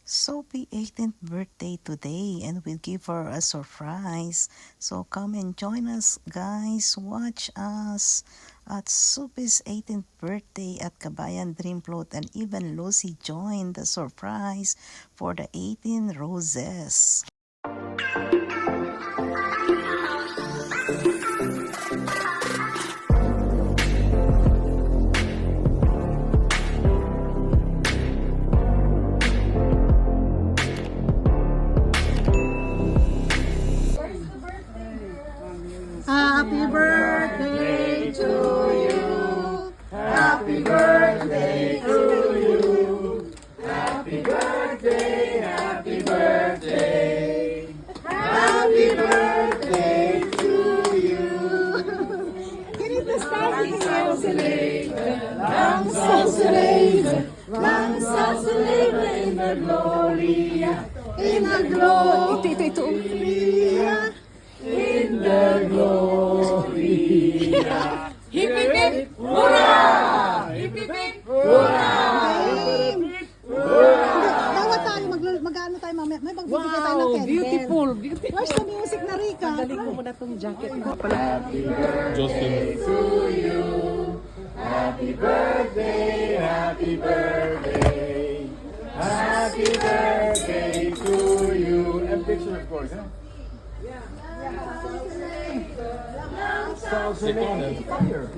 Sophie 18th birthday today and we'll give her a surprise. So come and join us guys. Watch us at Sophie's 18th birthday at Kabayan Dream Float, and even Lucy joined the surprise for the 18 roses. Happy birthday to you. Happy birthday to you. Happy birthday, happy birthday. Happy birthday to you. Ganito starting lang sa salida in the gloria, in the glory. Ito. In the gloria. Hip hip hip, hurrah! Hip hip hip, hurrah! Dapat tayo mag-ano tayo mamaya. May magbibigay tayo ng candle. Beautiful, beautiful. Where's the music na Rika? Galing mo muna tong jacket ko. Happy birthday to you. Happy birthday, happy birthday. Happy birthday to you. And picture of course, huh? Salsalate fire.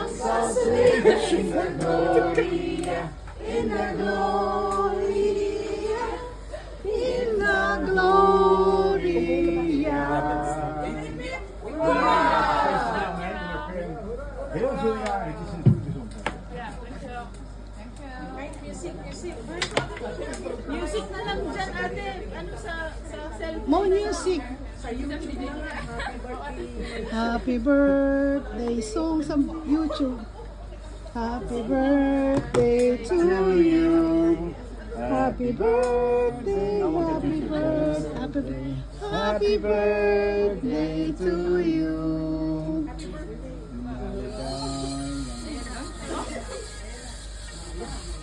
Salsalate in the gloria, in the gloria, in the gloria. Heel veel jaren, het is een goede gezondheid. Music na lang dyan, ate. Ano sa cellphone? More music. Happy birthday song sa YouTube. Happy birthday to you. Happy birthday, happy birthday, happy birthday to you.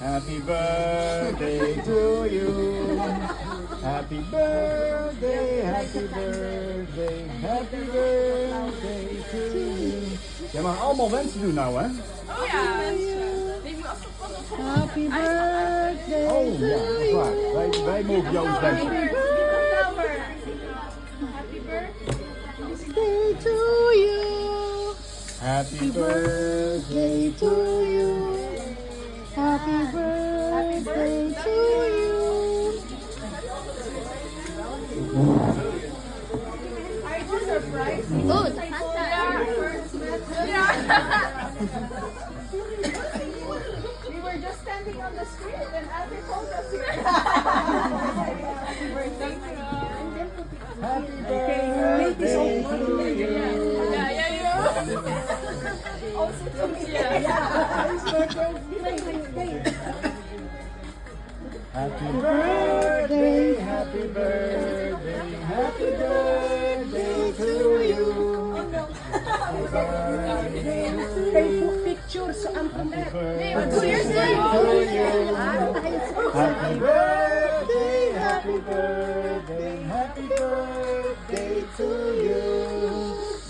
Happy birthday to you. Happy birthday, happy birthday, happy birthday to you. Je mag allemaal wensen doen nou, hè? Oh ja. Neem je afstand op. Happy birthday Oh to ja, you. dat is waar. Wij mogen jou wensen. Happy birthday To you. Happy birthday to you. Happy birthday to you. Are you surprised? Oh, the Fanta. We were just standing on the street and ate told us here. Happy birthday. Happy birthday to you. Also to me. Happy birthday, happy birthday, happy birthday to you. Facebook pictures sa internet. Happy birthday to you. Happy birthday, happy birthday, happy birthday to you.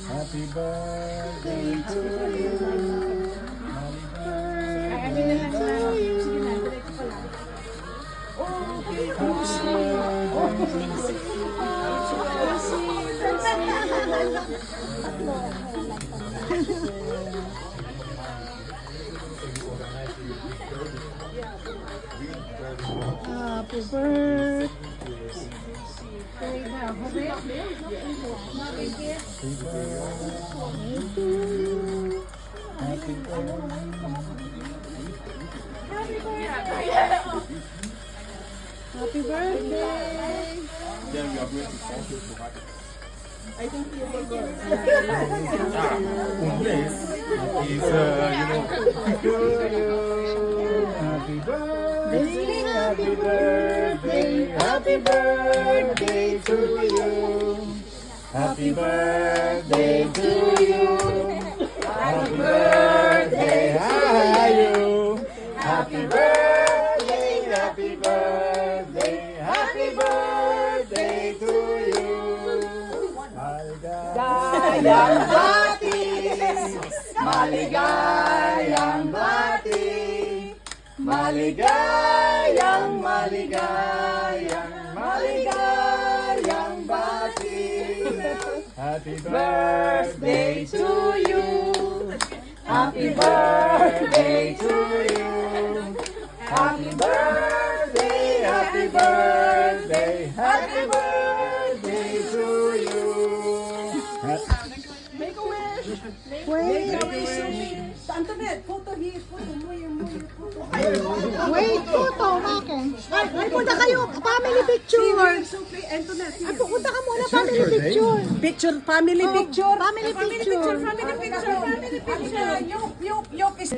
Happy birthday to you. Happy birthday to you. Happy birthday. Happy birthday. I think you will go. Und this is, happy birthday, happy birthday, happy birthday to you. Happy birthday to you. Happy birthday, you. Happy birthday, happy birthday, Maligayang bati, maligayang, maligayang, maligayang bati. Happy birthday to you. Happy birthday to you. Happy birthday, happy birthday, happy birthday to you. Make a wish. Make a wish. Antoinette, photo here. Photo mo yung photo. Wait, photo, bakit? Ay, punta kayo, family picture. Sophie, Antoinette. Ay, punta ka muna, family picture. Picture, family picture. Family picture. Family picture. Family picture. Yup is...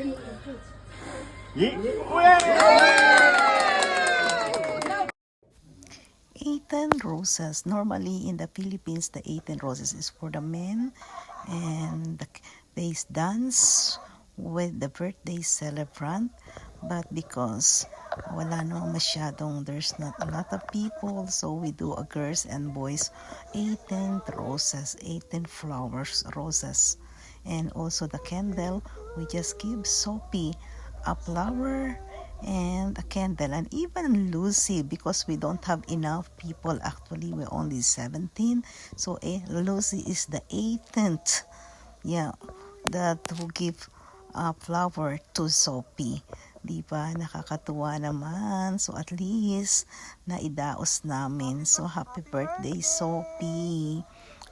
Eighteen roses. Normally in the Philippines, the 18 roses is for the men, and they dance with the birthday celebrant. But because wala namang masyadong, there's not a lot of people, so we do a girls and boys 18 roses, 18 flowers, roses. And also the candle, we just give Sophie a flower and a candle, and even Lucy, because we don't have enough people, actually we're only 17, so Lucy is the 18th, that will give a flower to Sophie. Diba, nakakatuwa naman. So at least naidaos namin. So happy birthday, Sophie.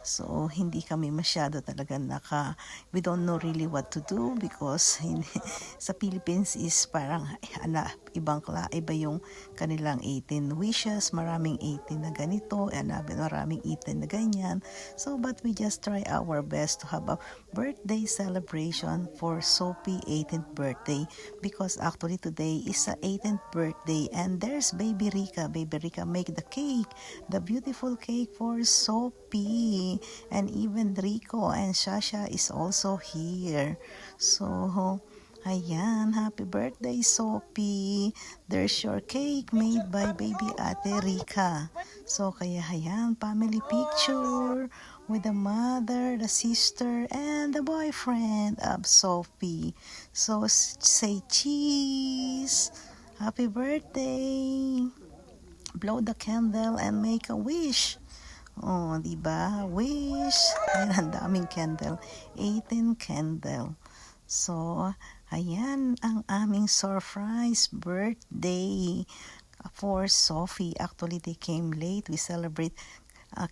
So hindi kami masyado talaga we don't know really what to do, because sa Philippines is parang iba yung kanilang 18 wishes, maraming 18 na ganito, and maraming 18 na ganyan. So but we just try our best to have a birthday celebration for Sophie 18th birthday, because actually today is her 18th birthday, and there's baby Rika. Baby Rika make the cake, the beautiful cake for Sophie. And even Rico and Shasha is also here. So, ayan, happy birthday, Sophie. There's your cake made by baby Ate Rika. So, kaya ayan, family picture with the mother, the sister, and the boyfriend of Sophie. So, say cheese. Happy birthday. Blow the candle and make a wish. Oh, diba? Wish. Ayan, ang daming candle. 18 candle. So, ayan ang aming surprise birthday for Sophie. Actually, they came late. We celebrate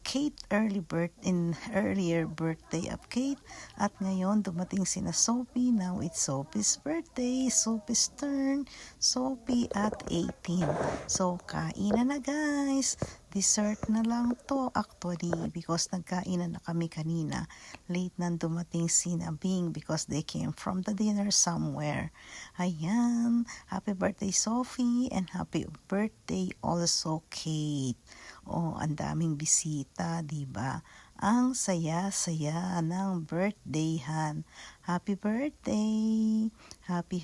Kate earlier birthday of Kate, at ngayon dumating sina Sophie. Now it's Sophie's birthday, Sophie's turn, Sophie at 18. So kainan na guys, dessert na lang to actually, because nagkainan na kami kanina. Late nang dumating sina Bing because they came from the dinner somewhere. Ayan, happy birthday Sophie, and happy birthday also Kate. Oh, ang daming bisita, diba? Ang saya-saya ng birthdayhan. Happy birthday! Happy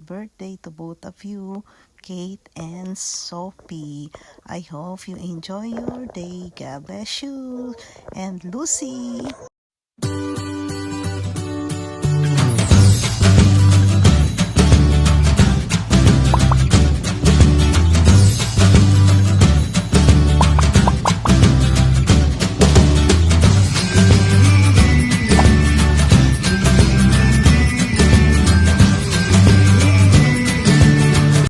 birthday to both of you, Kate and Sophie. I hope you enjoy your day. God bless you. And Lucy!